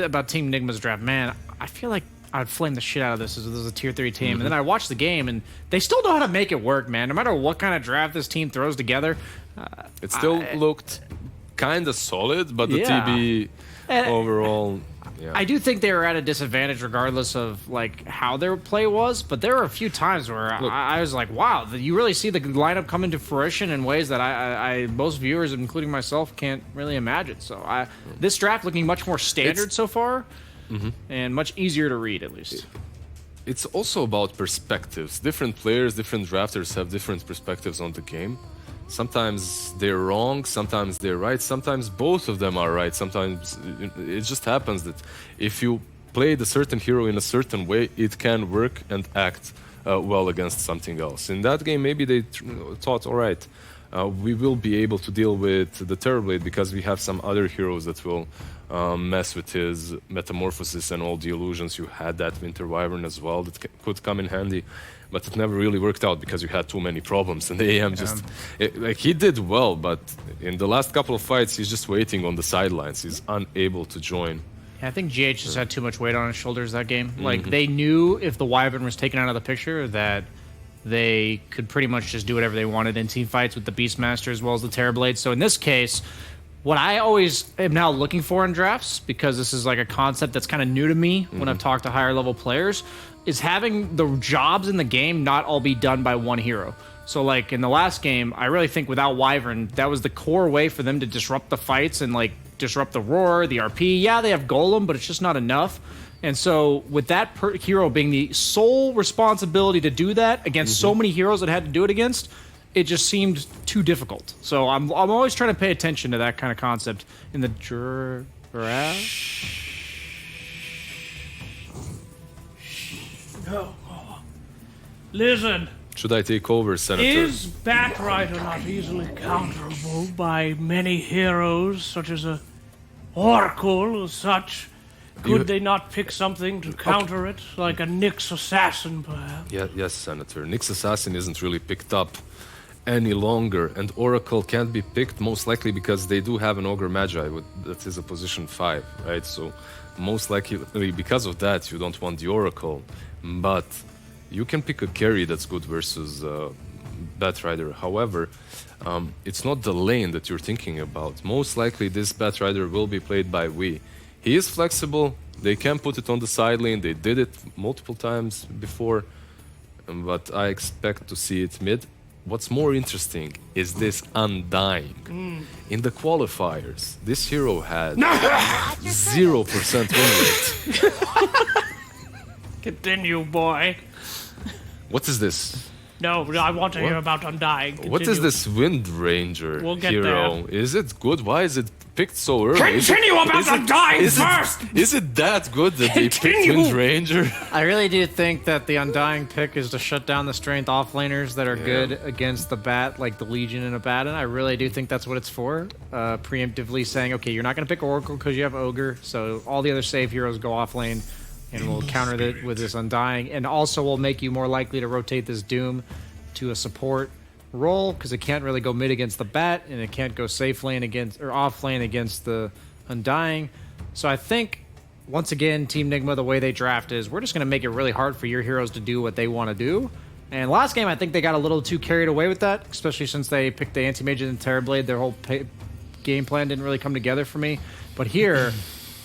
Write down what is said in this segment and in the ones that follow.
about Team Nigma's draft, man, I feel like I'd flame the shit out of this as a tier 3 team. And then I watch the game, and they still know how to make it work, man. No matter what kind of draft this team throws together. It still looked kind of solid, but the TB overall... Yeah. I do think they were at a disadvantage regardless of like how their play was, but there were a few times where I was like, wow, you really see the lineup come into fruition in ways that I most viewers, including myself, can't really imagine. So this draft looking much more standard so far and much easier to read, at least. It's also about perspectives. Different players, different drafters have different perspectives on the game. Sometimes they're wrong, sometimes they're right, sometimes both of them are right. Sometimes it just happens that if you play the certain hero in a certain way, it can work and act well against something else. In that game, maybe they thought, all right, we will be able to deal with the Terrorblade because we have some other heroes that will mess with his metamorphosis and all the illusions. You had that Winter Wyvern as well that could come in handy. But it never really worked out because you had too many problems. And the AM just... like, he did well, but in the last couple of fights, he's just waiting on the sidelines. He's unable to join. Yeah, I think GH just had too much weight on his shoulders that game. Like, they knew if the Wyvern was taken out of the picture that they could pretty much just do whatever they wanted in team fights with the Beastmaster as well as the Terrorblade. So in this case, what I always am now looking for in drafts, because this is like a concept that's kind of new to me when I've talked to higher level players, is having the jobs in the game not all be done by one hero. So like in the last game, I really think without Wyvern, that was the core way for them to disrupt the fights and like disrupt the Roar, the RP. Yeah, they have Golem, but it's just not enough. And so with that hero being the sole responsibility to do that against so many heroes that had to do it against, it just seemed too difficult. So I'm always trying to pay attention to that kind of concept in the draft. No. Listen. Should I take over, Senator? Is Batrider not easily counterable by many heroes, such as a Oracle or such? Could they not pick something to counter it, like a Nyx Assassin, perhaps? Yes, Senator. Nyx Assassin isn't really picked up any longer, and Oracle can't be picked most likely because they do have an Ogre Magi that is a position 5, right? So most likely because of that, you don't want the Oracle. But you can pick a carry that's good versus Batrider. However, it's not the lane that you're thinking about. Most likely this Batrider will be played by We. He is flexible. They can put it on the side lane. They did it multiple times before. But I expect to see it mid. What's more interesting is this Undying. In the qualifiers, this hero had 0% win rate. Continue, boy. What is this? No, I want to hear about Undying. Continue. What is this Wind Ranger hero? There. Is it good? Why is it picked so early? Continue about Undying first! Is it that good that they picked Wind Ranger? I really do think that the Undying pick is to shut down the strength offlaners that are good against the Bat, like the Legion and Abaddon. I really do think that's what it's for. Preemptively saying, okay, you're not going to pick Oracle because you have Ogre, so all the other save heroes go off lane. And we'll counter it with this Undying. And also will make you more likely to rotate this Doom to a support role, because it can't really go mid against the Bat, and it can't go safe lane against, or off lane against the Undying. So I think, once again, Team Nigma, the way they draft is, we're just going to make it really hard for your heroes to do what they want to do. And last game, I think they got a little too carried away with that, especially since they picked the Anti-Mage and the Terrorblade. Their whole game plan didn't really come together for me. But here...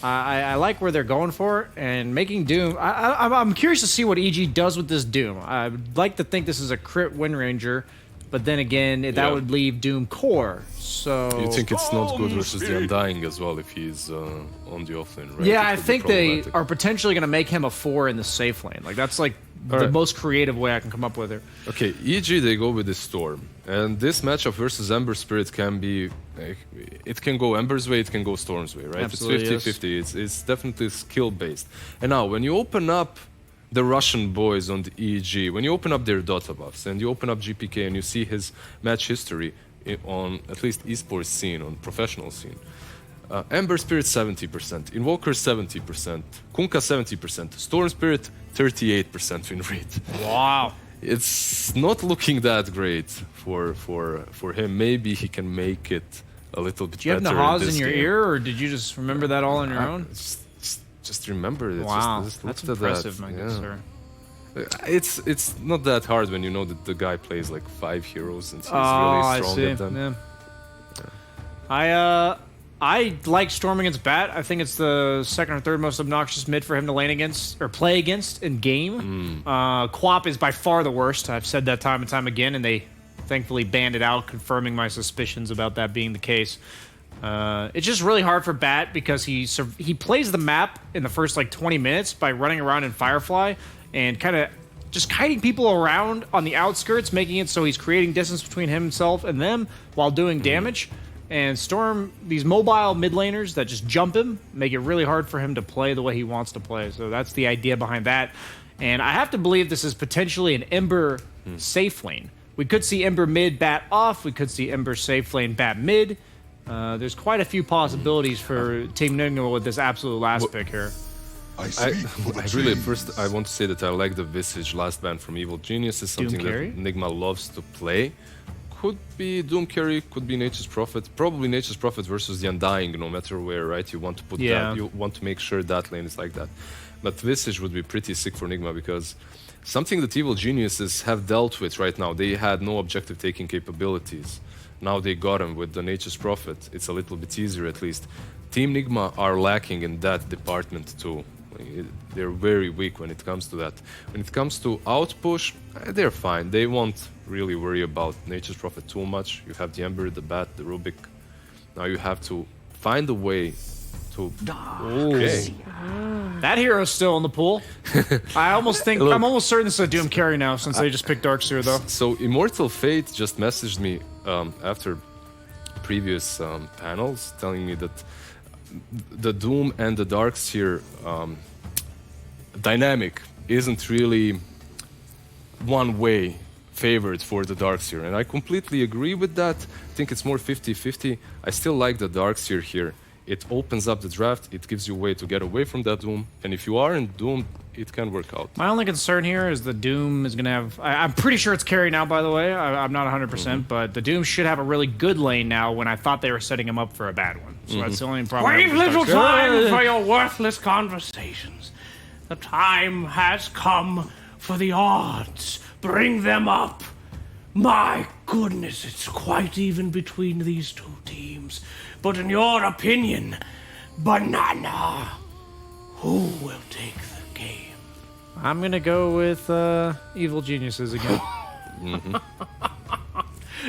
I like where they're going for, and making Doom... I'm curious to see what EG does with this Doom. I'd like to think this is a crit Wind Ranger, but then again, that would leave Doom core, so... You think it's not good versus the Undying as well if he's on the offlane, right? Yeah, I think they are potentially going to make him a 4 in the safe lane. Like, that's like the most creative way I can come up with it. Okay, EG, they go with the Storm. And this matchup versus Ember Spirit can be... it can go Ember's way, it can go Storm's way, right? Absolutely, it's 50-50. It's definitely skill-based. And now, when you open up the Russian boys on the EG, when you open up their Dota buffs, and you open up GPK and you see his match history on at least esports scene, on professional scene, Ember Spirit 70%, Invoker 70%, Kunkka 70%, Storm Spirit 38% win rate. Wow. It's not looking that great for him. Maybe he can make it a little bit better. Do you have Nahaz in your ear, or did you just remember that all on your own? just remember it. Wow, just that's look at impressive, that. my good sir. It's not that hard when you know that the guy plays like 5 heroes and he's Oh, really strong I see. at them. Yeah. I like Storm against Bat. I think it's the second or third most obnoxious mid for him to lane against or play against in game. Quap is by far the worst. I've said that time and time again, and they thankfully banned it out, confirming my suspicions about that being the case. It's just really hard for Bat because he plays the map in the first like 20 minutes by running around in Firefly and kind of just kiting people around on the outskirts, making it so he's creating distance between himself and them while doing damage. And Storm, these mobile mid laners that just jump him, make it really hard for him to play the way he wants to play. So that's the idea behind that. And I have to believe this is potentially an Ember safe lane. We could see Ember mid, Bat off. We could see Ember safe lane, Bat mid. There's quite a few possibilities for Team Nigma with this absolute last pick here. I really, first, I want to say that I like the Visage last ban from Evil Genius. It's something that Nigma loves to play. Could be Doom Carry, could be Nature's Prophet. Probably Nature's Prophet versus the Undying, no matter where, right? You want to put that, you want to make sure that lane is like that. But Visage would be pretty sick for Nigma because something that Evil Geniuses have dealt with right now, they had no objective taking capabilities. Now they got him with the Nature's Prophet. It's a little bit easier at least. Team Nigma are lacking in that department too. They're very weak when it comes to that. When it comes to outpush, they're fine. They won't really worry about Nature's Prophet too much. You have the Ember, the Bat, the Rubik. Now you have to find a way to... Okay. That hero's still in the pool. I almost think... I'm almost certain this is a Doom carry now since they just picked Darkseer though. So Immortal Fate just messaged me after previous panels telling me that the Doom and the Darkseer dynamic isn't really one way favored for the Darkseer, and I completely agree with that. I think it's more 50-50. I still like the Darkseer here. It opens up the draft, it gives you a way to get away from that Doom, and if you are in Doom, it can work out. My only concern here is the Doom is going to have... I'm pretty sure it's carry now, by the way. I'm not 100%, but the Doom should have a really good lane now when I thought they were setting him up for a bad one. So that's the only problem. We've little time for your worthless conversations. The time has come for the odds. Bring them up. My goodness, it's quite even between these two teams. But in your opinion, Banana, who will take the game? I'm going to go with Evil Geniuses again.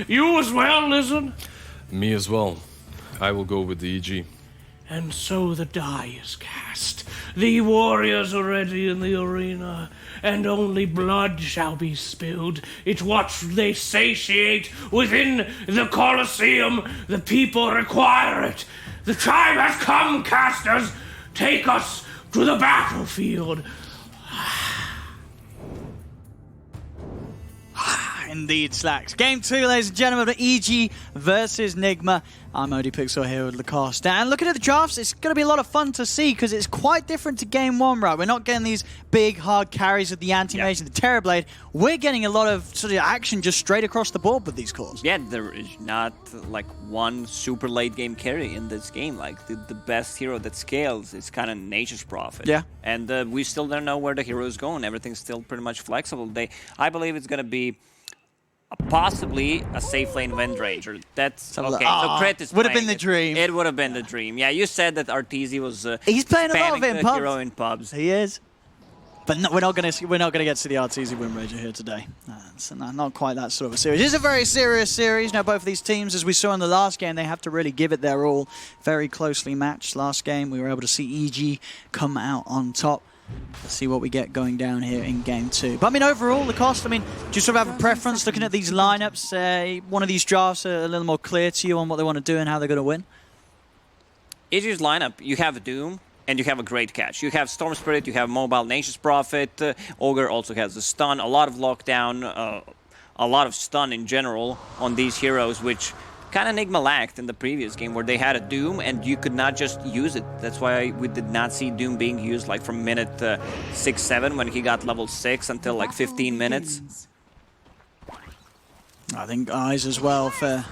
You as well, listen. Me as well. I will go with the EG. And so the die is cast. The warriors are ready in the arena, and only blood shall be spilled. It's what they satiate within the Colosseum. The people require it. The time has come, casters. Take us to the battlefield. Indeed, Slacks. Game 2, ladies and gentlemen, of EG versus Nigma. I'm ODPixel here with Lacoste. And looking at the drafts, it's going to be a lot of fun to see because it's quite different to Game 1, right? We're not getting these big, hard carries with the Anti-Mage and the Terrorblade. We're getting a lot of sort of action just straight across the board with these cores. Yeah, there is not like one super late game carry in this game. Like the best hero that scales is kind of Nature's Prophet. Yeah. And we still don't know where the hero is going. Everything's still pretty much flexible. I believe it's going to be possibly a safe lane Vendranger. That's okay. So Crit is would have been the dream. It would have been the dream. Yeah, you said that Arteezy was he's playing a lot of it in pubs. Hero in pubs. He is. But no, we're not going to get to the Arteezy Win Rager here today. So not quite that sort of a series. It is a very serious series. Now both of these teams, as we saw in the last game, they have to really give it their all. Very closely matched. Last game we were able to see EG come out on top. Let's see what we get going down here in Game 2. But I mean, overall, Lacoste, I mean, do you sort of have a preference looking at these lineups? One of these drafts a little more clear to you on what they want to do and how they're going to win? EG's lineup, you have Doom, and you have a great catch. You have Storm Spirit, you have Mobile Nature's Prophet, Ogre also has a stun, a lot of lockdown, a lot of stun in general on these heroes, which kind of Nigma lacked in the previous game where they had a Doom and you could not just use it. That's why we did not see Doom being used like from minute 6-7 when he got level 6 until like 15 minutes. I think eyes as well for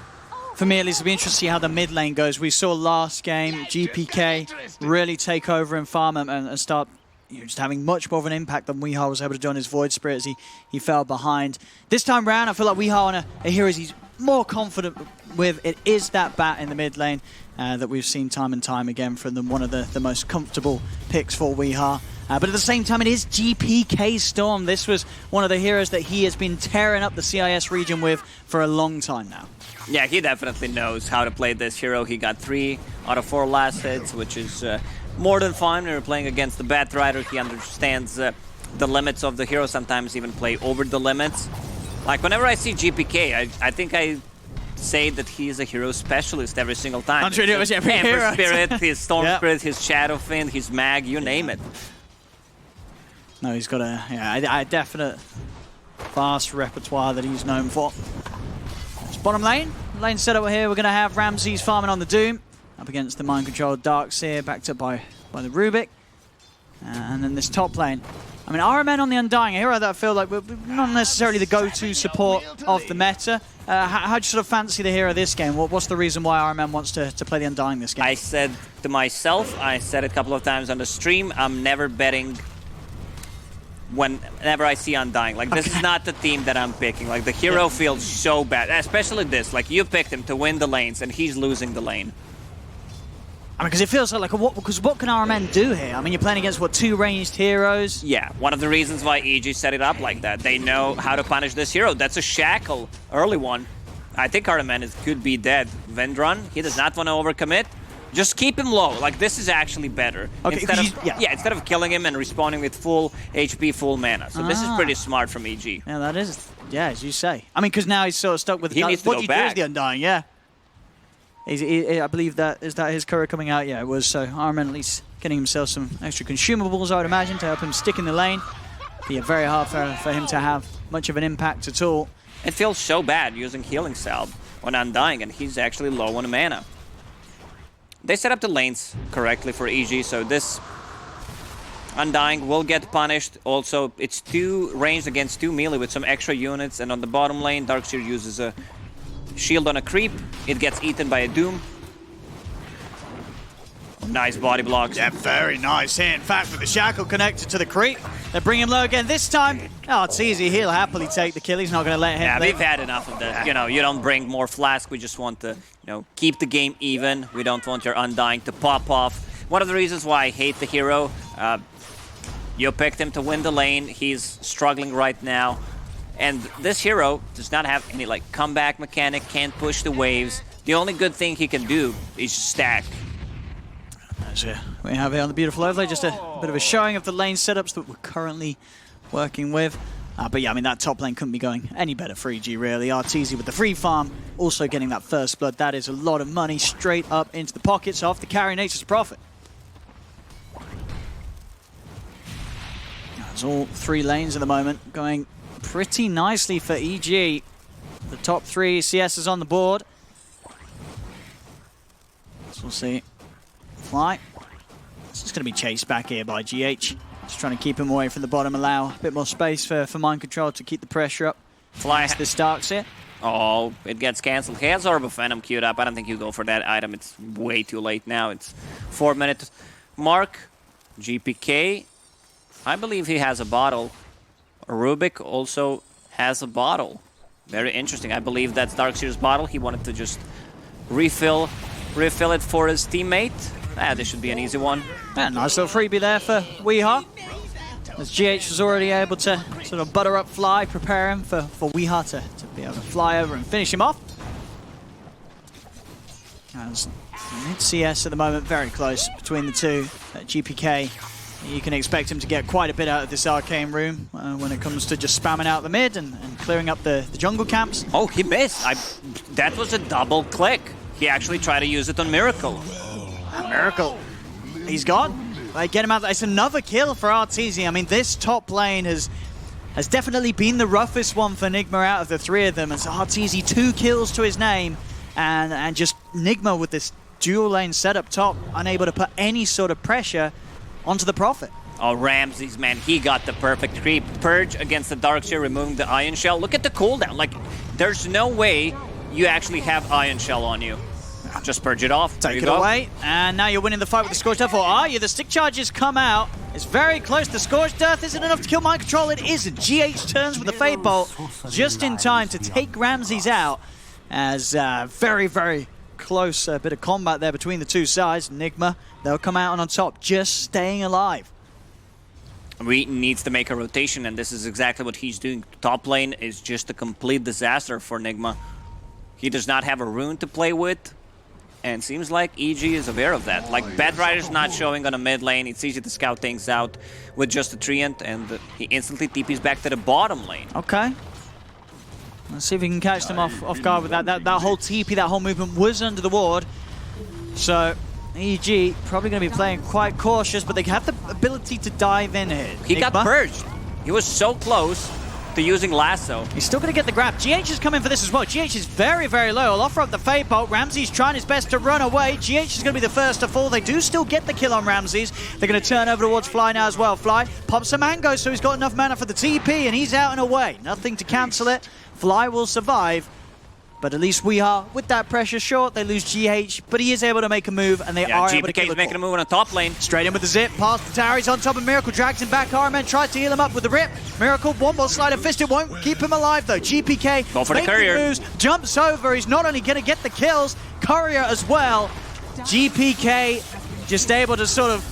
For me, at least, it'll be interesting to see how the mid lane goes. We saw last game GPK really take over in farm and start just having much more of an impact than Weehaw was able to do on his Void Spirit as he fell behind. This time round, I feel like Weehaw on a hero he's more confident with. It is that bat in the mid lane that we've seen time and time again from them. One of the most comfortable picks for Weehaw. But at the same time, it is GPK Storm. This was one of the heroes that he has been tearing up the CIS region with for a long time now. Yeah, he definitely knows how to play this hero. He got 3 out of 4 last hits, which is more than fine when you're playing against the Bat Rider. He understands the limits of the hero, sometimes even play over the limits. Like, whenever I see GPK, I think I say that he is a hero specialist every single time. I'm sure it was every Amber hero. Spirit, his Storm Spirit, his Shadow Fiend, his Mag, you name it. No, he's got a definite vast repertoire that he's known for. It's bottom lane setup here. We're going to have Ramses farming on the Doom up against the mind-controlled Darkseer, backed up by the Rubik. And then this top lane. I mean, RMN on the Undying, a hero that I feel like we're not necessarily the go-to support of the meta. How do you sort of fancy the hero this game? What's the reason why RMN wants to play the Undying this game? I said to myself, I said it a couple of times on the stream, I'm never betting whenever I see Undying. Like, this is not the team that I'm picking. Like, the hero feels so bad, especially this. Like, you picked him to win the lanes, and he's losing the lane. I mean, because it feels like because what can RMN do here? I mean, you're playing against, what, 2 ranged heroes? Yeah, one of the reasons why EG set it up like that. They know how to punish this hero. That's a shackle, early one. I think RMN could be dead. Vendron, he does not want to overcommit. Just keep him low. Like, this is actually better. Okay, instead of killing him and respawning with full HP, full mana. So this is pretty smart from EG. Yeah, that is. Yeah, as you say. I mean, because now he's sort of stuck with the needs to what go do you back. do is the Undying, yeah. I believe that his career coming out. Yeah, it was. So RMN at least getting himself some extra consumables, I would imagine, to help him stick in the lane. Be very hard for him to have much of an impact at all. It feels so bad using Healing Salve on Undying, and he's actually low on mana. They set up the lanes correctly for EG, so this Undying will get punished. Also, it's 2 ranged against 2 melee with some extra units, and on the bottom lane, Darkseer uses a shield on a creep. It gets eaten by a Doom. Nice body blocks. Yeah, very nice here. In fact, with the shackle connected to the creep, they bring him low again this time. Oh, it's easy. He'll happily take the kill. He's not going to let him live. We've had enough of that. You know, you don't bring more flask. We just want to, keep the game even. We don't want your Undying to pop off. One of the reasons why I hate the hero, you picked him to win the lane. He's struggling right now. And this hero does not have any, comeback mechanic, can't push the waves. The only good thing he can do is stack. We have here on the beautiful overlay just a bit of a showing of the lane setups that we're currently working with. But yeah, I mean, that top lane couldn't be going any better for EG, really. Arteezy with the free farm, also getting that first blood. That is a lot of money straight up into the pockets of the carry Nature's Prophet. There's all 3 lanes at the moment going pretty nicely for EG. The top 3 CSs on the board. So we'll see. Fly. It's just going to be chased back here by GH. Just trying to keep him away from the bottom, allow a bit more space for mind control to keep the pressure up. Fly. This Darkseer. Oh, it gets cancelled. He has Orb of Venom queued up. I don't think you go for that item. It's way too late now. It's 4-minute mark. GPK. I believe he has a bottle. Rubik also has a bottle. Very interesting. I believe that's Darkseer's bottle. He wanted to just refill it for his teammate. This should be an easy one. Yeah, nice little freebie there for Weehaw. As GH was already able to sort of butter up Fly, prepare him for Weehaw to be able to fly over and finish him off. As mid CS at the moment, very close between the two. GPK, you can expect him to get quite a bit out of this arcane room when it comes to just spamming out the mid and clearing up the jungle camps. Oh, he missed. That was a double click. He actually tried to use it on Miracle. Miracle. He's gone. Get him out. It's another kill for Arteezy. I mean, this top lane has definitely been the roughest one for Nigma out of the 3 of them. It's Arteezy 2 kills to his name. And just Nigma with this dual lane setup top, unable to put any sort of pressure onto the Prophet. Oh, Ramses, man, he got the perfect creep. Purge against the Darkseer, removing the Ion Shell. Look at the cooldown. Like, there's no way you actually have Ion Shell on you. Just purge it off. Take it away, and now you're winning the fight with the Scorched Earth, or are you? The stick charges come out. It's very close. The Scorched Earth isn't enough to kill Mind Control. It isn't. GH turns with the Fade Bolt just in time to take Ramses out, as very, very close bit of combat there between the two sides. Nigma, they'll come out on top, just staying alive. We needs to make a rotation, and this is exactly what he's doing. Top lane is just a complete disaster for Nigma. He does not have a rune to play with, and seems like EG is aware of that. Like, Batrider's not showing on a mid lane. It's easy to scout things out with just a Treant, and he instantly TPs back to the bottom lane. Okay. Let's see if we can catch them off guard with that. That whole TP, that whole movement was under the ward. So, EG probably going to be playing quite cautious, but they have the ability to dive in here. He got purged. He was so close to using Lasso. He's still going to get the grab. GH is coming for this as well. GH is very, very low. I'll offer up the Fade Bolt. Ramses trying his best to run away. GH is going to be the first to fall. They do still get the kill on Ramses. They're going to turn over towards Fly now as well. Fly pops a mango, so he's got enough mana for the TP, and he's out and away. Nothing to cancel it. Fly will survive. But at least we are, with that pressure short, they lose GH, but he is able to make a move, and they are able to kill GPK the is making a ball. move on the top lane. Straight in with the zip, past the tower, he's on top of Miracle, drags him back, Arman tries to heal him up with the rip. Miracle, one more slide of fist, it won't keep him alive though. GPK go for the making courier. moves, jumps over, he's not only going to get the kills, courier as well. GPK just able to sort of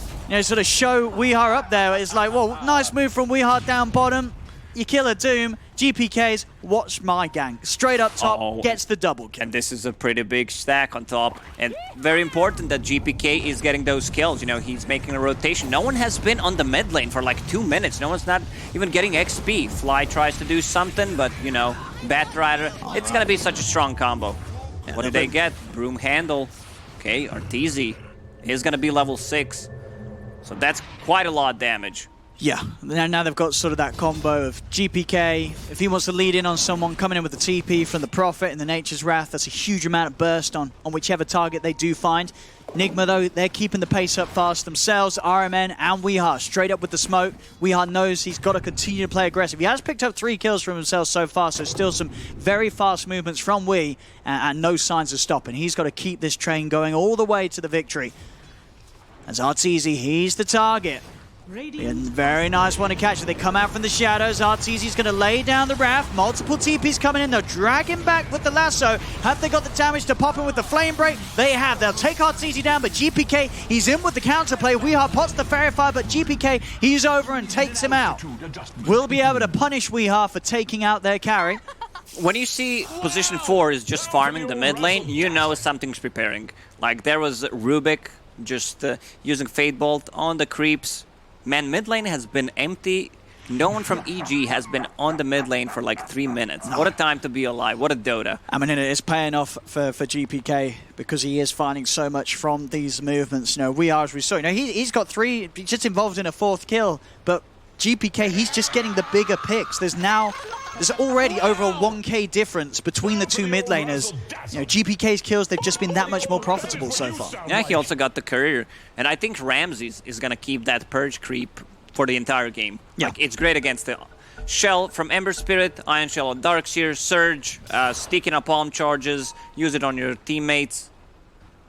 show Weehar up there. It's like, well, nice move from Weehar down bottom. You kill a Doom. GPK's watch my gang. Straight up top, gets the double kill. And this is a pretty big stack on top. And very important that GPK is getting those kills. You know, he's making a rotation. No one has been on the mid lane for like 2 minutes. No one's not even getting XP. Fly tries to do something, but, you know, Batrider, it's going to be such a strong combo. And what do they get? Broom Handle. Okay, Arteezy is going to be level 6. So that's quite a lot of damage. Yeah, now they've got sort of that combo of GPK. If he wants to lead in on someone, coming in with the TP from the Prophet and the Nature's Wrath, that's a huge amount of burst on whichever target they do find. Nigma, though, they're keeping the pace up fast themselves. RMN and Weehar straight up with the smoke. Weehar knows he's got to continue to play aggressive. He has picked up 3 kills from himself so far, so still some very fast movements from Wee and no signs of stopping. He's got to keep this train going all the way to the victory. As Arteezy, he's the target. And very nice one to catch. They come out from the shadows. Arteezy's going to lay down the raft. Multiple TPs coming in. They'll drag him back with the lasso. Have they got the damage to pop him with the flame break? They have. They'll take Arteezy down, but GPK, he's in with the counterplay. Weehar pots the Fairy Fire, but GPK, he's over and takes him out. We'll be able to punish Weehar for taking out their carry. When you see position 4 is just farming the mid lane, you know something's preparing. Like there was Rubik just using Fade Bolt on the creeps. Man, mid lane has been empty. No one from EG has been on the mid lane for like 3 minutes. What a time to be alive. What a Dota. I mean, it's paying off for GPK because he is finding so much from these movements. You know, we are, as we saw, you know, he's got 3, he's just involved in a 4th kill, but GPK, he's just getting the bigger picks. There's already over a 1k difference between the 2 mid laners. You know, GPK's kills, they've just been that much more profitable so far. Yeah, he also got the courier. And I think Ramses is going to keep that purge creep for the entire game. Yeah. Like, it's great against the Shell from Ember Spirit, Iron Shell on Darkseer, Surge, sticking up palm charges, use it on your teammates.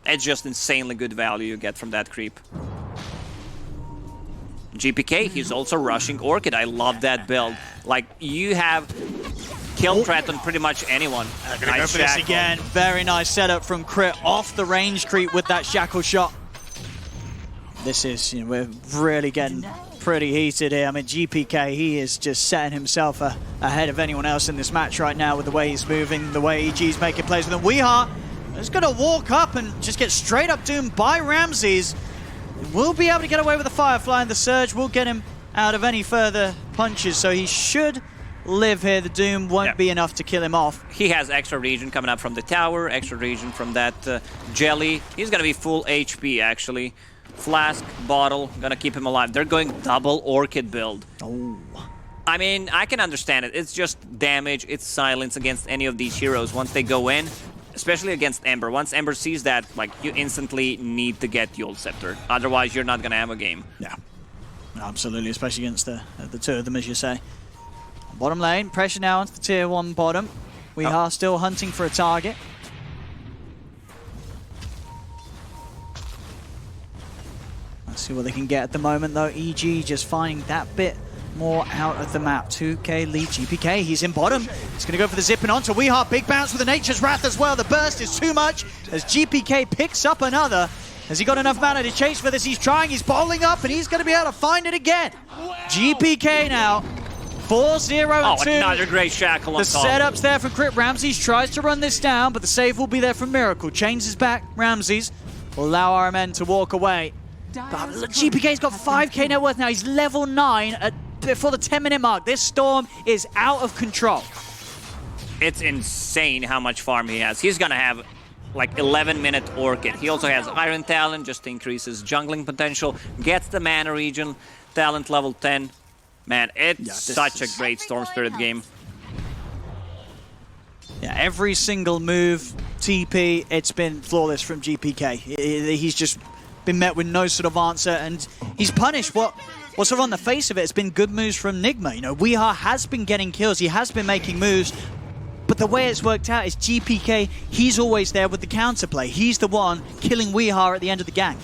It's just insanely good value you get from that creep. GPK, he's also rushing Orchid. I love that build. Like, you have kill threat on pretty much anyone. Gonna go for this again. Very nice setup from Crit off the range creep with that shackle shot. This is, you know, we're really getting pretty heated here. I mean, GPK, he is just setting himself ahead of anyone else in this match right now with the way he's moving, the way EG's making plays with him. Weehar is going to walk up and just get straight up doomed by Ramses. We'll be able to get away with the Firefly, and the Surge will get him out of any further punches, so he should live here. The Doom won't be enough to kill him off. He has extra regen coming up from the tower, extra regen from that jelly. He's going to be full HP, actually. Flask, bottle, going to keep him alive. They're going double Orchid build. Oh. I mean, I can understand it. It's just damage, it's silence against any of these heroes once they go in. Especially against Ember. Once Ember sees that, like, you instantly need to get Yule Scepter. Otherwise, you're not going to have a game. Yeah, absolutely, especially against the 2 of them, as you say. Bottom lane, pressure now onto the tier 1 bottom. We are still hunting for a target. See what they can get at the moment, though. EG just finding that bit more out of the map. 2K lead. GPK, he's in bottom. He's going to go for the zipping on to WeHa. Big bounce with the Nature's Wrath as well. The burst is too much as GPK picks up another. Has he got enough mana to chase for this? He's trying, he's bowling up, and he's going to be able to find it again. GPK now, 4-0-2. Oh, another great shackle on The top. setup's there for Crit. Ramses tries to run this down, but the save will be there from Miracle. Chains his back. Ramses will allow RMN to walk away. But GPK's got 5k net worth now. He's level 9 before the 10-minute mark. This Storm is out of control. It's insane how much farm he has. He's gonna have like 11-minute Orchid. He also has Iron Talent just to increase his jungling potential. Gets the mana region, talent level 10. Man, it's such a great Storm Spirit game. Yeah, every single move, TP, it's been flawless from GPK. He's just been met with no sort of answer, and he's punished what sort of on the face of it has been good moves from Nigma. You know, WeHa has been getting kills, he has been making moves, but the way it's worked out is GPK, he's always there with the counterplay. He's the one killing WeHa at the end of the gank.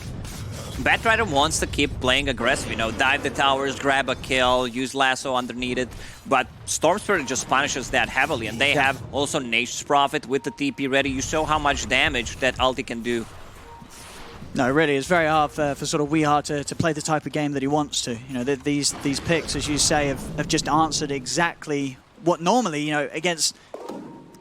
Batrider wants to keep playing aggressive, you know, dive the towers, grab a kill, use lasso underneath it, but Storm Spirit just punishes that heavily, and they have also Nature's Prophet with the TP ready. You saw how much damage that ulti can do. No, really, it's very hard for sort of WeHa to play the type of game that he wants to. You know, these picks, as you say, have just answered exactly what normally, you know, against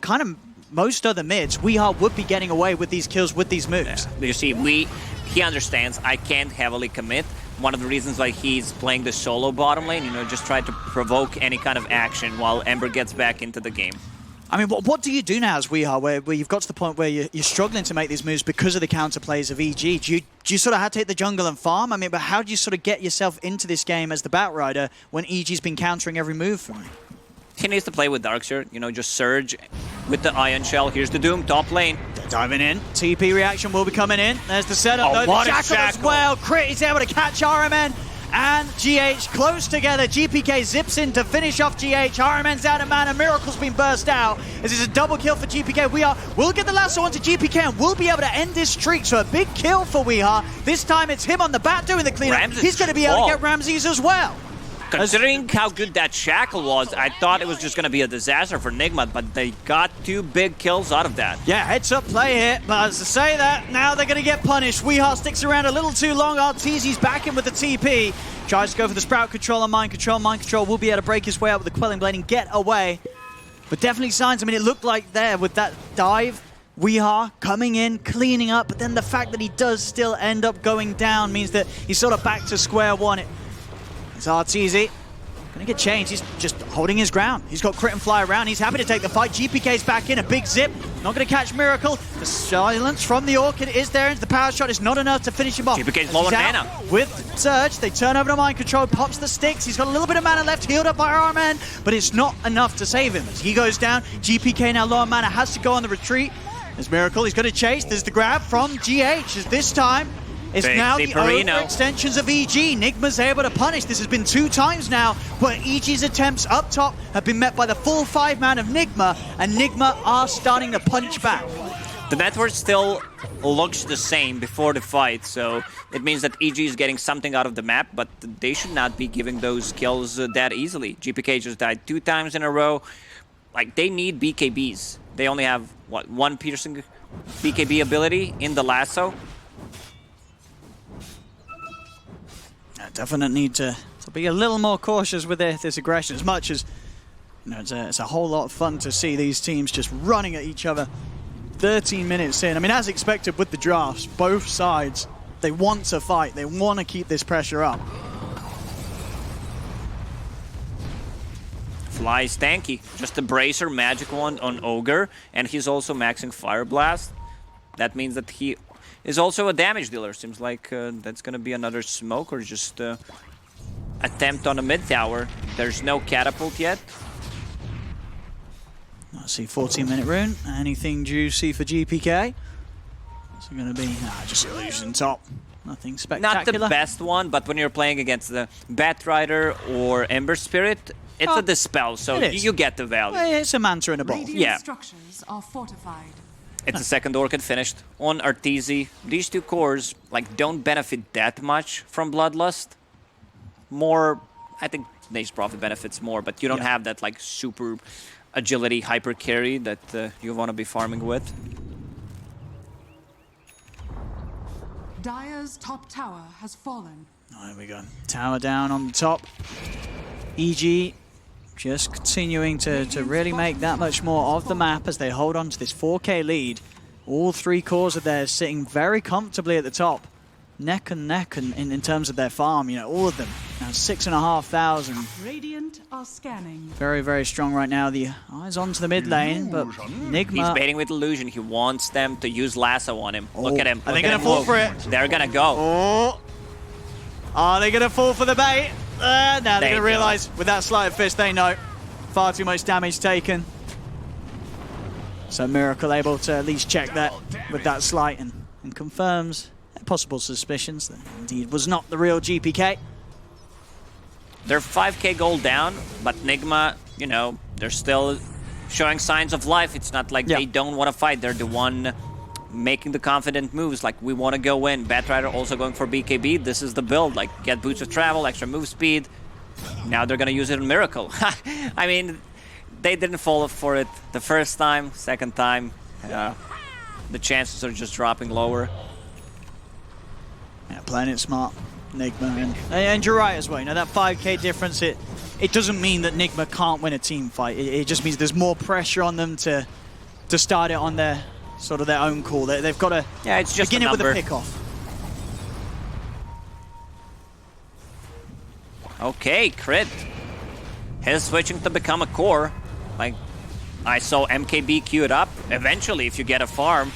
kind of most other mids, WeHa would be getting away with these kills, with these moves. Yeah. You see, he understands I can't heavily commit. One of the reasons why he's playing the solo bottom lane, you know, just try to provoke any kind of action while Ember gets back into the game. I mean, what do you do now as WeHa, where you've got to the point where you're struggling to make these moves because of the counterplays of EG? Do you sort of have to hit the jungle and farm? I mean, but how do you sort of get yourself into this game as the Batrider when EG's been countering every move from you? He needs to play with Darkseer, you know, just surge with the Ion Shell. Here's the Doom, top lane. They're diving in. TP reaction will be coming in. There's the setup, though. What The a shackle as well. Crit is able to catch RMN and GH close together. GPK zips in to finish off GH. RMN's out of mana. Miracle's been burst out. This is a double kill for GPK. We'll get the lasso onto GPK and we'll be able to end this streak. So a big kill for WeHa. This time it's him on the bat doing the cleanup. Ramses He's going to be able to get Ramses as well. Considering how good that shackle was, I thought it was just going to be a disaster for Nigma, but they got 2 big kills out of that. Yeah, heads up play here, but as to say that, now they're going to get punished. WeHa sticks around a little too long. Arteezy's back in with the TP. Tries to go for the Sprout control and Mind Control. Mind Control will be able to break his way out with the Quelling Blade and get away. But definitely signs, I mean, it looked like there with that dive, WeHa coming in, cleaning up, but then the fact that he does still end up going down means that he's sort of back to square one. It's Arteezy. Gonna get changed. He's just holding his ground. He's got crit and fly around. He's happy to take the fight. GPK's back in. A big zip. Not gonna catch Miracle. The silence from the Orchid is there. The power shot is not enough to finish him off. GPK's low on mana. With Surge, they turn over to Mind Control. Pops the sticks. He's got a little bit of mana left. Healed up by RMN. But it's not enough to save him. As he goes down, GPK now low on mana. Has to go on the retreat. There's Miracle. He's gonna chase. There's the grab from GH. As this time, it's now the overextensions of EG. Nigma's able to punish. This has been 2 times now, but EG's attempts up top have been met by the full 5-man of Nigma, and Nigma are starting to punch back. The network still looks the same before the fight, so it means that EG is getting something out of the map, but they should not be giving those kills that easily. GPK just died 2 times in a row. Like, they need BKBs. They only have, what, 1 piercing BKB ability in the lasso. Definitely need to be a little more cautious with this aggression. As much as, you know, it's a whole lot of fun to see these teams just running at each other 13 minutes in. I mean, as expected with the drafts, both sides, they want to fight. They want to keep this pressure up. Flies tanky. Just a Bracer magic wand on Ogre, and he's also maxing Fire Blast. That means that he is also a damage dealer. Seems like that's gonna be another smoke or just attempt on a mid tower. There's no catapult yet. Let's see, 14-minute rune. Anything juicy for GPK? What's it gonna be? Just illusion top. Nothing spectacular. Not the best one, but when you're playing against the Batrider or Ember Spirit, it's a dispel, so you get the value. It's a manta in a bottle. Radiant Yeah. structures are fortified. It's the second Orchid finished on Arteezy. These two cores like don't benefit that much from Bloodlust. More, I think Nate's Prophet benefits more, but you don't have that like super agility hyper carry that you want to be farming with. Dire's top tower has fallen. Oh, there we go. Tower down on the top. EG just continuing to really make that much more of the map as they hold on to this 4K lead. All three cores of theirs sitting very comfortably at the top. Neck and neck in terms of their farm, you know, all of them. Now 6,500. Radiant are scanning. Very, very strong right now. The eyes onto the mid lane, but Nigma... He's baiting with Illusion. He wants them to use Lasso on him. Look at him. Are they going to fall for it? They're going to go. Oh. Are they going to fall for the bait? Now they're going to realize with that sleight of fist, they know. Far too much damage taken. So Miracle able to at least check that with that sleight and confirms possible suspicions that indeed was not the real GPK. They're 5k gold down, but Nigma, you know, they're still showing signs of life. It's not like they don't want to fight. They're the one making the confident moves, like we want to go in. Batrider also going for BKB. This is the build, like get boots of travel, extra move speed. Now they're going to use it in Miracle. I mean, they didn't fall for it the first time, second time. The chances are just dropping lower. Yeah, playing it smart, Nigma. And you're right as well. You know, that 5k difference, it doesn't mean that Nigma can't win a team fight. It just means there's more pressure on them to start it on their sort of their own call. They've got to it's just begin it with a pick-off. Okay, Crit. He's switching to become a core. Like, I saw MKB queued up. Eventually, if you get a farm,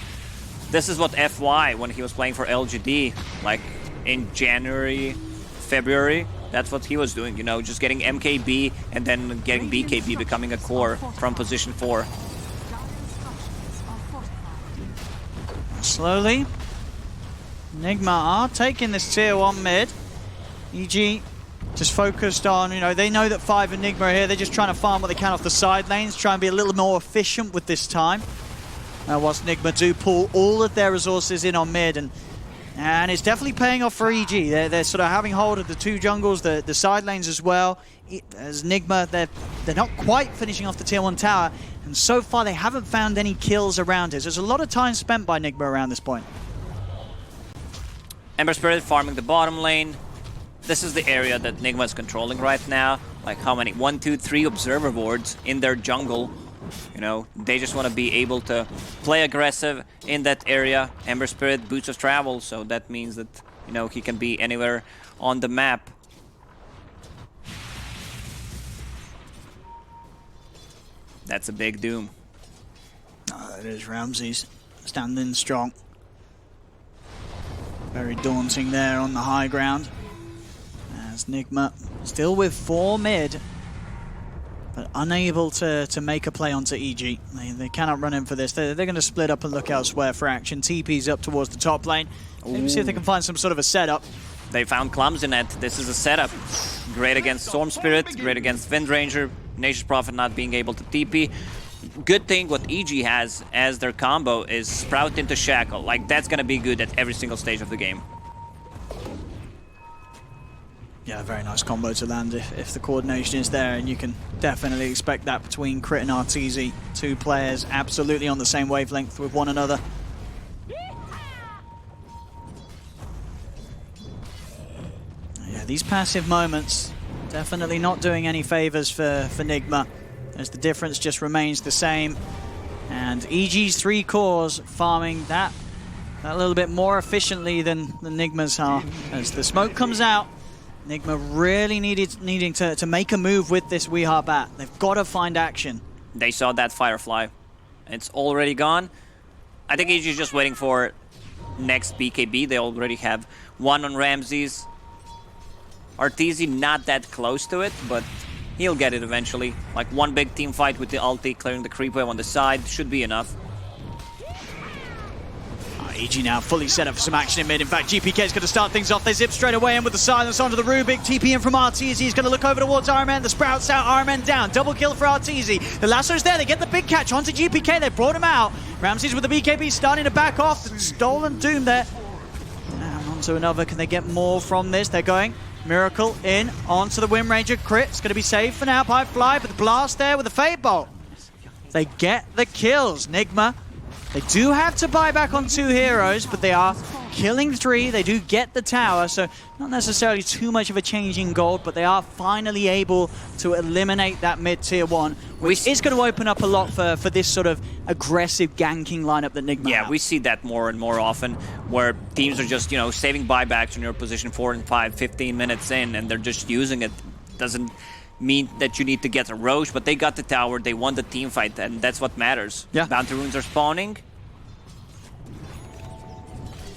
this is what FY, when he was playing for LGD, like in January, February, that's what he was doing, you know, just getting MKB and then getting BKB, becoming a core from position 4. Slowly, Nigma are taking this tier 1 mid. EG just focused on, you know, they know that 5 and Nigma are here. They're just trying to farm what they can off the side lanes, try and be a little more efficient with this time. Whilst Nigma do pull all of their resources in on mid, and it's definitely paying off for EG. They're sort of having hold of the 2 jungles, the side lanes as well. As Nigma, they're not quite finishing off the tier 1 tower, and so far they haven't found any kills around it. There's a lot of time spent by Nigma around this point. Ember Spirit farming the bottom lane. This is the area that Nigma is controlling right now. Like how many? 1, 2, 3 observer boards in their jungle. You know, they just want to be able to play aggressive in that area. Ember Spirit, boots of travel, so that means that, you know, he can be anywhere on the map. That's a big doom. It is Ramses standing strong. Very daunting there on the high ground. As Nigma still with 4 mid, but unable to make a play onto EG. They cannot run in for this. They're going to split up and look elsewhere for action. TP's up towards the top lane. Maybe see if they can find some sort of a setup. They found Clumsynet. This is a setup. Great against Storm Spirit, great against Wind Ranger. Nature's Prophet not being able to TP. Good thing what EG has as their combo is Sprout into Shackle. Like, that's going to be good at every single stage of the game. Yeah, very nice combo to land if the coordination is there, and you can definitely expect that between Crit and Arteezy. 2 players absolutely on the same wavelength with one another. Yeah, these passive moments definitely not doing any favors for Nigma, as the difference just remains the same. And EG's 3 cores farming that a little bit more efficiently than Nigma's are. As the smoke comes out, Nigma really needing to make a move with this Weeha bat. They've got to find action. They saw that Firefly. It's already gone. I think EG is just waiting for next BKB. They already have 1 on Ramses. Arteezy not that close to it, but he'll get it eventually. Like 1 big team fight with the ulti, clearing the creep wave on the side should be enough. EG now fully set up for some action in mid. In fact, GPK is going to start things off. They zip straight away in with the silence onto the Rubik. TP in from Arteezy. He's going to look over towards Ironman. The Sprouts out, Ironman down. Double kill for Arteezy. The lasso's there. They get the big catch onto GPK. They brought him out. Ramses with the BKB starting to back off. The stolen Doom there. And onto another. Can they get more from this? They're going. Miracle in onto the Wind Ranger. Crit. It's going to be safe for now by Fly, but the blast there with the Fade Bolt. They get the kills. Nigma. They do have to buy back on 2 heroes, but they are killing 3. They do get the tower, so not necessarily too much of a change in gold, but they are finally able to eliminate that mid-tier 1, which is going to open up a lot for this sort of aggressive ganking lineup that Nigma have. We see that more and more often, where teams are just, saving buybacks in your position 4 and 5, 15 minutes in, and they're just using it. Doesn't mean that you need to get a Roche, but they got the tower, they won the team fight, and that's what matters. Yeah. Bounty runes are spawning.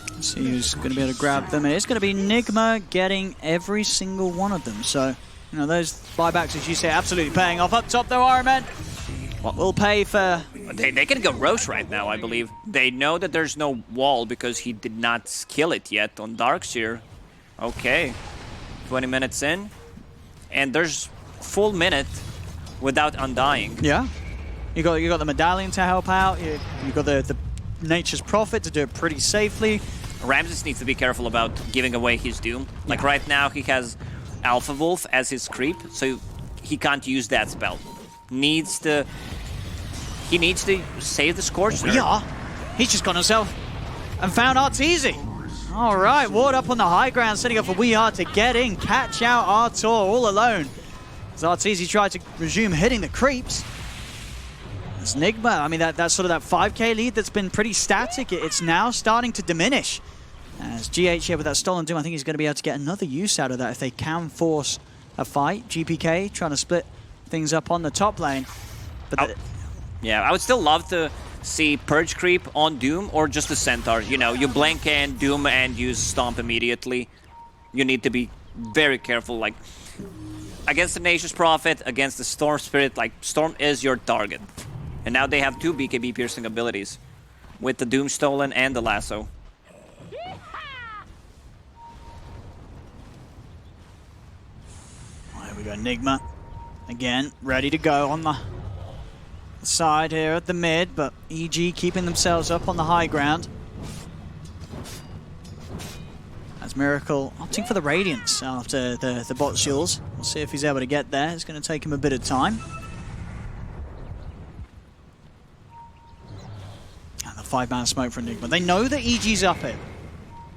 Let's see who's going to be able to grab them. It's going to be Nigma getting every single one of them. So, those buybacks, as you say, absolutely paying off. Up top, though, Ironman will pay for... They can go Roche right now, I believe. They know that there's no wall because he did not kill it yet on Darkseer. Okay, 20 minutes in, and there's full minute without Undying. Yeah, you got the medallion to help out. You got the Nature's Prophet to do it pretty safely. Ramses needs to be careful about giving away his Doom. Like right now, he has Alpha Wolf as his creep, so he can't use that spell. He needs to save the Scorch there. Yeah, he's just gone himself and found Arteezy. All right, ward up on the high ground, setting up for Weehard to get in, catch out Artur all alone. As Arteezy tried to resume hitting the creeps. It's Nigma. I mean, that's sort of that 5k lead that's been pretty static. It's now starting to diminish. As GH here with that stolen Doom, I think he's going to be able to get another use out of that if they can force a fight. GPK trying to split things up on the top lane. But yeah, I would still love to see Purge Creep on Doom or just a Centaur. You blank in Doom and use Stomp immediately. You need to be very careful. Like, against the Nature's Prophet, against the Storm Spirit, like, Storm is your target. And now they have 2 BKB piercing abilities with the Doom Stolen and the Lasso. There we go, Nigma. Again, ready to go on the side here at the mid, but EG keeping themselves up on the high ground. As Miracle opting for the Radiance after the bot shields. We'll see if he's able to get there. It's going to take him a bit of time. And the 5-man smoke for Nigma. They know that EG's up it.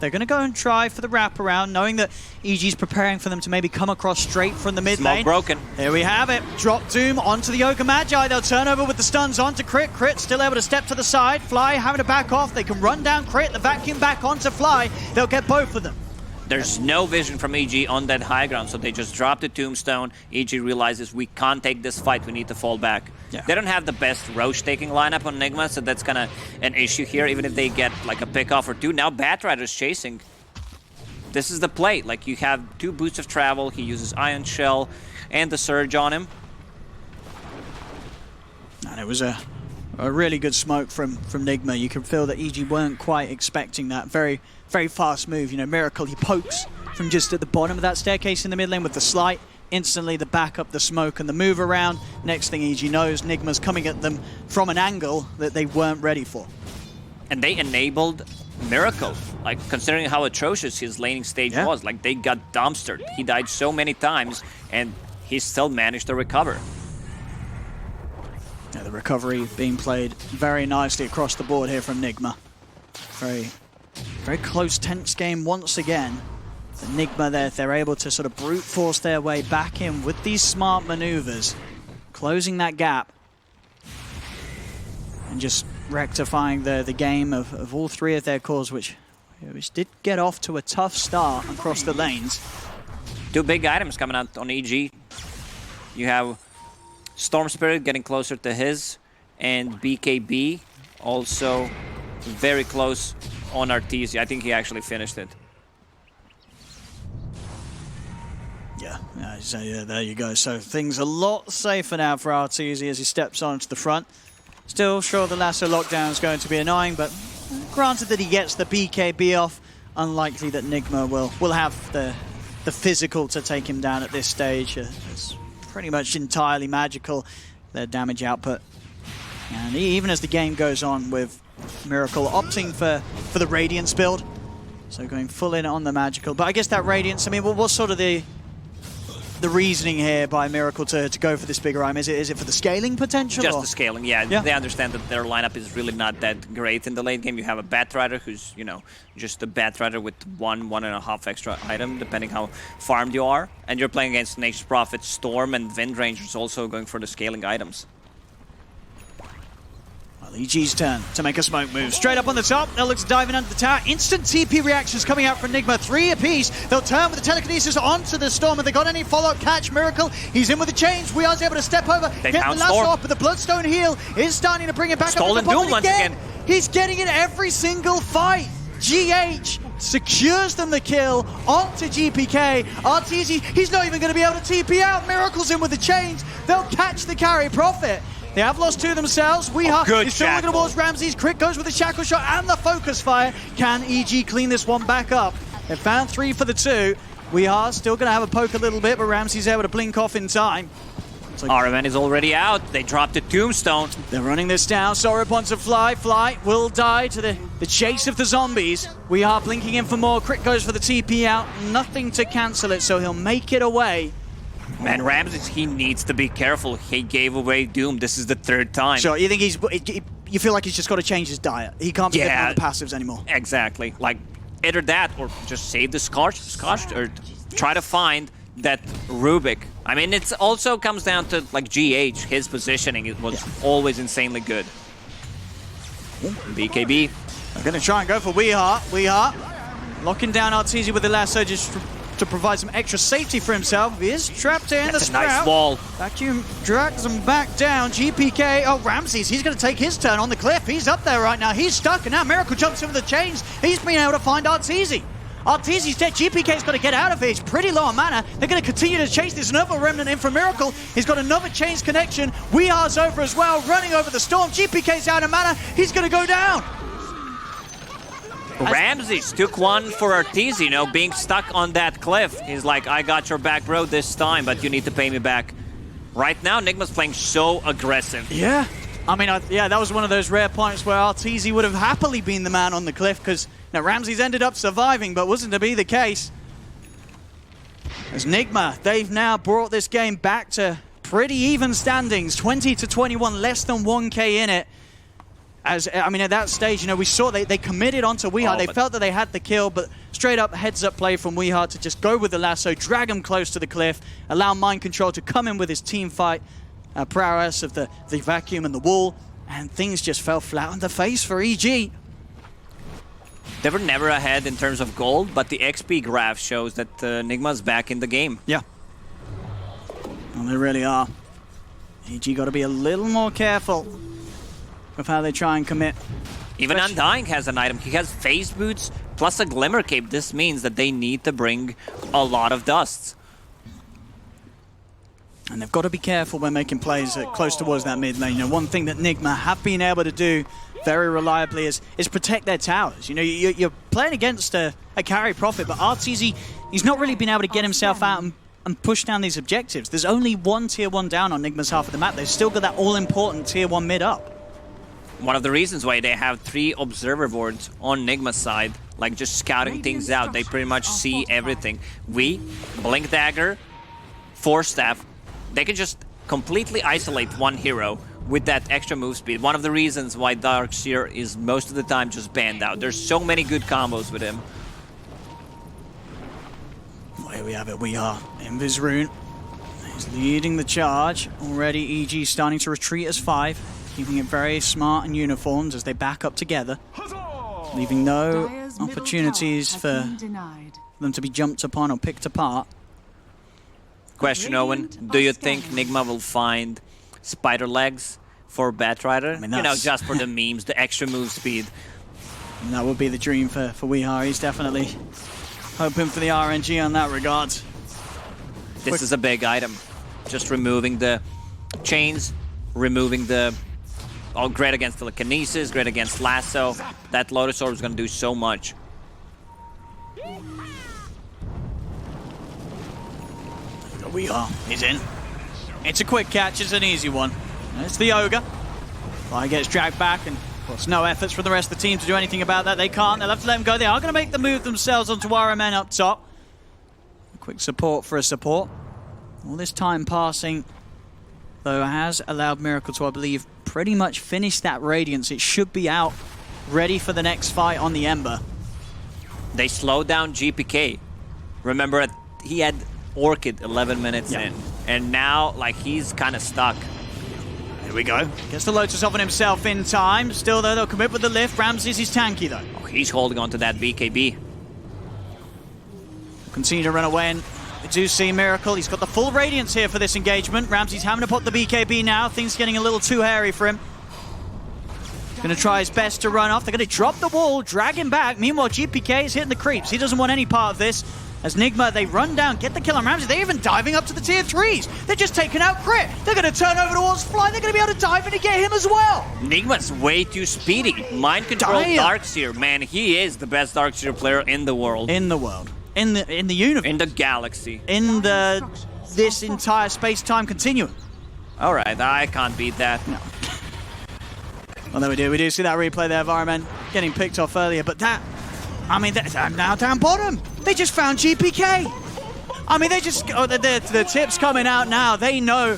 They're going to go and try for the wraparound, knowing that EG's preparing for them to maybe come across straight from the mid lane. Smoke broken. Here we have it. Drop Doom onto the Ogre Magi. They'll turn over with the stuns onto Crit. Crit still able to step to the side. Fly having to back off. They can run down Crit. The vacuum back onto Fly. They'll get both of them. There's no vision from EG on that high ground, so they just drop the Tombstone. EG realizes we can't take this fight, we need to fall back. Yeah. They don't have the best Roche taking lineup on Nigma, so that's kind of an issue here, even if they get like a pick-off or 2. Now Batrider's chasing. This is the play. Like, you have 2 boots of travel, he uses Ion Shell and the Surge on him. And it was a really good smoke from Nigma. You can feel that EG weren't quite expecting that. Very, very fast move. Miracle, he pokes from just at the bottom of that staircase in the mid lane with the slight. Instantly the backup, the smoke, and the move around. Next thing EG knows, Nigma's coming at them from an angle that they weren't ready for. And they enabled Miracle. Like, considering how atrocious his laning stage was, like, they got dumpstered. He died so many times, and he still managed to recover. Yeah, the recovery being played very nicely across the board here from Nigma. Very, very close, tense game once again. The Nigma there, they're able to sort of brute force their way back in with these smart maneuvers, closing that gap, and just rectifying the game of all 3 of their cores, which did get off to a tough start across the lanes. 2 big items coming out on EG. You have Storm Spirit getting closer to his, and BKB also very close on Arteezy. I think he actually finished it. Yeah, so yeah, there you go. So things a lot safer now for Arteezy as he steps onto the front. Still sure the lasso lockdown is going to be annoying, but granted that he gets the BKB off, unlikely that Nigma will have the physical to take him down at this stage. It's pretty much entirely magical, their damage output. And even as the game goes on, with Miracle opting for the Radiance build, so going full in on the magical. But I guess that Radiance, I mean, what's sort of the reasoning here by Miracle to go for this bigger item? Is it for the scaling potential? Just or? the scaling, yeah. They understand that their lineup is really not that great in the late game. You have a Batrider who's, you know, just a Batrider with 1.5 extra item, depending how farmed you are. And you're playing against Nature's Prophet, Storm, and Wind Rangers also going for the scaling items. Well, EG's turn to make a smoke move. Straight up on the top, they'll look to dive in under the tower. Instant TP reactions coming out from Nigma, 3 apiece. They'll turn with the telekinesis onto the Storm. Have they got any follow-up catch? Miracle, he's in with the chains. We are able to step over, They get the found lasso Storm. off, but the Bloodstone heal is starting to bring it back Stolen up. Doom once again. He's getting it every single fight. GH secures them the kill onto GPK. Arteezy, he's not even going to be able to TP out. Miracle's in with the chains. They'll catch the carry Prophet. They have lost 2 themselves. Good He's still looking towards Ramses. Crit goes with the shackle shot and the focus fire. Can EG clean this one back up? They found 3 for the 2. We are still going to have a poke a little bit, but Ramses able to blink off in time. RMN is already out. They dropped the Tombstone. They're running this down. Sorop wants to fly. Fly will die to the chase of the zombies. We are blinking in for more. Crit goes for the TP out. Nothing to cancel it, so he'll make it away. Man, Ramses, he needs to be careful. He gave away Doom. This is the 3rd time. So you think you feel like he's just got to change his diet. He can't be getting on the passives anymore. Exactly. Like, either that or just save the Scorch, or try to find that Rubik. I mean, it also comes down to, like, GH. His positioning it was always insanely good. BKB. I'm going to try and go for Weeheart. Weeheart locking down Arteezy with the lasso just to provide some extra safety for himself. He is trapped in the Sprout. Nice wall. Vacuum drags him back down. GPK, oh, Ramses, he's going to take his turn on the cliff. He's up there right now. He's stuck, and now Miracle jumps over the chains. He's been able to find Arteezy. Arteezy's dead. GPK's got to get out of here. He's pretty low on mana. They're going to continue to chase this. Another remnant in for Miracle. He's got another chains connection. Weehar's over as well, running over the Storm. GPK's out of mana. He's going to go down. Ramses took one for Arteezy, you know, being stuck on that cliff. He's like, I got your back, bro, this time, but you need to pay me back. Right now, Nigma's playing so aggressive. Yeah. I mean, that was one of those rare points where Arteezy would have happily been the man on the cliff, because Ramses ended up surviving, but wasn't to be the case. As Nigma, they've now brought this game back to pretty even standings, 20-21, less than 1k in it. I mean, at that stage, you know, we saw they committed onto Weeheart. They felt that they had the kill, but straight up heads-up play from Weeheart to just go with the lasso, drag him close to the cliff, allow Mind Control to come in with his team fight prowess of the vacuum and the wall, and things just fell flat on the face for EG. They were never ahead in terms of gold, but the XP graph shows that Nigma's back in the game. Yeah. Well, they really are. EG got to be a little more careful of how they try and commit. Even Undying has an item. He has phase boots plus a glimmer cape. This means that they need to bring a lot of dusts. And they've got to be careful when making plays close towards that mid lane. You know, one thing that Nigma have been able to do very reliably is protect their towers. You know, you're playing against a carry Prophet, but Arteezy, he's not really been able to get himself out and push down these objectives. There's only one tier 1 down on Nigma's half of the map. They've still got that all-important tier 1 mid up. One of the reasons why they have 3 observer boards on Nigma's side, like just scouting things out. They pretty much see everything. Blink Dagger, Force Staff, they can just completely isolate one hero with that extra move speed. One of the reasons why Darkseer is most of the time just banned out. There's so many good combos with him. Well, here we have it. We are Invis Rune. He's leading the charge. Already EG starting to retreat as 5. Keeping it very smart and uniformed as they back up together, leaving no opportunities for them to be jumped upon or picked apart. Question, Owen, do you think Nigma will find spider legs for Batrider? I mean, you know, just for the memes, the extra move speed. And that would be the dream for Weeheart. He's definitely hoping for the RNG on that regard. This is a big item. Just removing the chains, removing the Oh, great against telekinesis, great against lasso. That Lotus Orb is going to do so much. Here we are. He's in. It's a quick catch. It's an easy one. It's the Ogre. Fly gets dragged back, and of course, no efforts from the rest of the team to do anything about that. They can't. They'll have to let him go. They are going to make the move themselves onto RMN up top. A quick support for a support. All this time passing, though, has allowed Miracle to, I believe, pretty much finish that Radiance. It should be out, ready for the next fight on the Ember. They slowed down GPK. Remember, he had Orchid 11 minutes in, and now, like, he's kind of stuck. Here we go. Gets the Lotus off on himself in time. Still, though, they'll commit with the lift. Ramses is tanky, though. Oh, he's holding on to that BKB. Continue to run away, and we do see Miracle. He's got the full Radiance here for this engagement. Ramsey's having to pop the BKB now. Things getting a little too hairy for him. He's going to try his best to run off. They're going to drop the wall, drag him back. Meanwhile, GPK is hitting the creeps. He doesn't want any part of this. As Nigma, they run down, get the kill on Ramsey. They're even diving up to the tier 3s. They're just taking out Crit. They're going to turn over towards Fly. They're going to be able to dive in to get him as well. Nigma's way too speedy. Mind control Darkseer. Man, he is the best Darkseer player in the world. In the world. In the universe. In the galaxy. In this entire space-time continuum. All right, I can't beat that. No. Well, there we do. We do see that replay there of RMN getting picked off earlier, but that... I mean, they're now down bottom. They just found GPK. I mean, they just... Oh, the tip's coming out now. They know,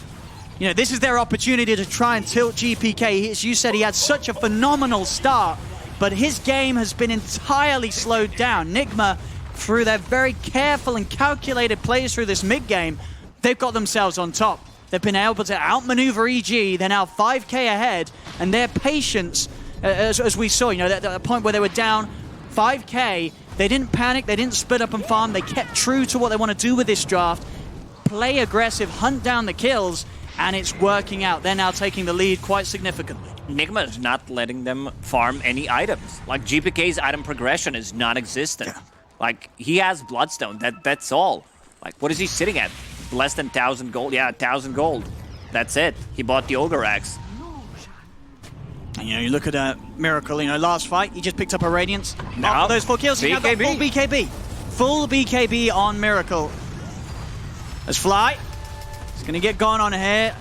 you know, this is their opportunity to try and tilt GPK. As you said, he had such a phenomenal start, but his game has been entirely slowed down. Nigma, through their very careful and calculated plays through this mid-game, they've got themselves on top. They've been able to outmaneuver EG. They're now 5k ahead, and their patience, as we saw, you know, at the point where they were down 5k, they didn't panic, they didn't split up and farm, they kept true to what they want to do with this draft, play aggressive, hunt down the kills, and it's working out. They're now taking the lead quite significantly. Nigma is not letting them farm any items. Like, GPK's item progression is non-existent. Yeah. Like, he has Bloodstone, that's all. Like, what is he sitting at? Less than 1,000 gold? Yeah, 1,000 gold. That's it. He bought the Ogre Axe. And, you know, you look at Miracle, you know, last fight, he just picked up a Radiance. Now, After those 4 kills, he had got full BKB. Full BKB on Miracle. As Fly, it's going to get gone on here.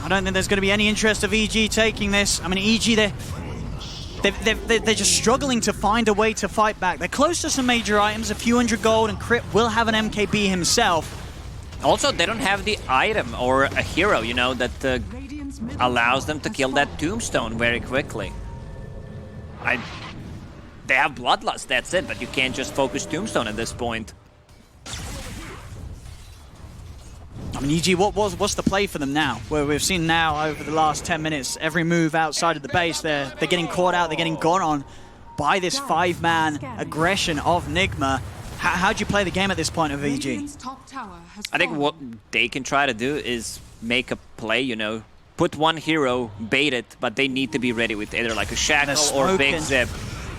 I don't think there's going to be any interest of EG taking this. I mean, EG, they're just struggling to find a way to fight back. They're close to some major items, a few hundred gold, and Crit will have an MKB himself. Also, they don't have the item or a hero, you know, that allows them to kill that Tombstone very quickly. They have Bloodlust, that's it, but you can't just focus Tombstone at this point. I mean, EG, what's the play for them now? Where we've seen now over the last 10 minutes, every move outside of the base, they're getting caught out, they're getting gone on by this 5-man aggression of Nigma. How do you play the game at this point of EG? I think what they can try to do is make a play, you know, put one hero, bait it, but they need to be ready with either like a Shackle or a Big Zip.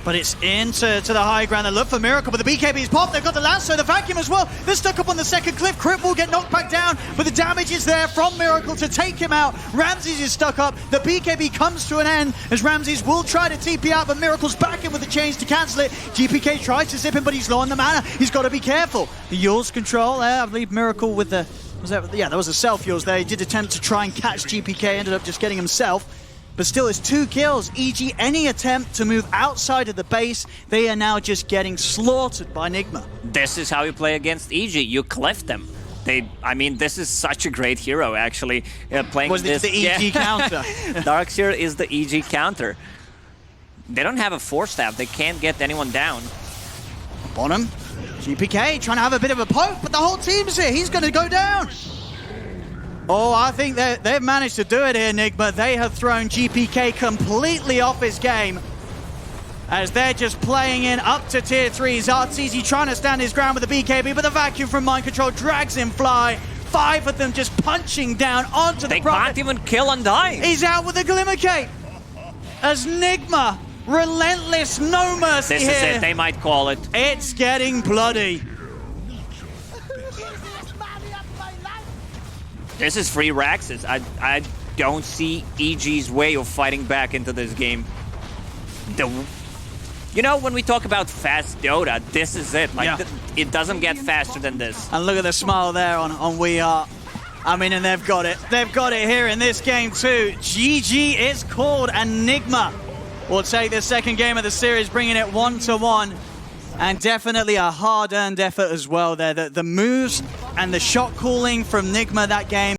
But it's into the high ground. They look for Miracle, but the BKB's popped. They've got the Lasso, the Vacuum as well. They're stuck up on the second cliff. Crit will get knocked back down, but the damage is there from Miracle to take him out. Ramses is stuck up. The BKB comes to an end as Ramses will try to TP out, but Miracle's back in with the chains to cancel it. GPK tries to zip him, but he's low on the mana. He's got to be careful. The Yules control there. I believe Miracle with the... there was a self-Yules there. He did attempt to try and catch GPK, ended up just getting himself. But still, it's 2 kills. EG, any attempt to move outside of the base, they are now just getting slaughtered by Nigma. This is how you play against EG. You cliff them. I mean, this is such a great hero, actually. Playing Was this, the EG counter? Darkseer is the EG counter. They don't have a Force Staff. They can't get anyone down. Bonham, GPK trying to have a bit of a poke, but the whole team's here. He's going to go down. Oh, I think they've managed to do it here, Nigma. They have thrown GPK completely off his game as they're just playing in up to tier 3s. Arteezy trying to stand his ground with the BKB, but the Vacuum from Mind Control drags him Fly. 5 of them just punching down onto the Prophet. They can't even kill Undying. He's out with the Glimmer Cape as Nigma, relentless, no mercy here. This is it. They might call it. It's getting bloody. This is free Raxes. don't see EG's way of fighting back into this game. You know, when we talk about fast Dota, this is it. Like, it doesn't get faster than this. And look at the smile there on We Are. I mean, and they've got it. They've got it here in this game too. GG is called, and Nigma will take the second game of the series, bringing it 1-1. And definitely a hard-earned effort as well there. The moves and the shot calling from Nigma that game.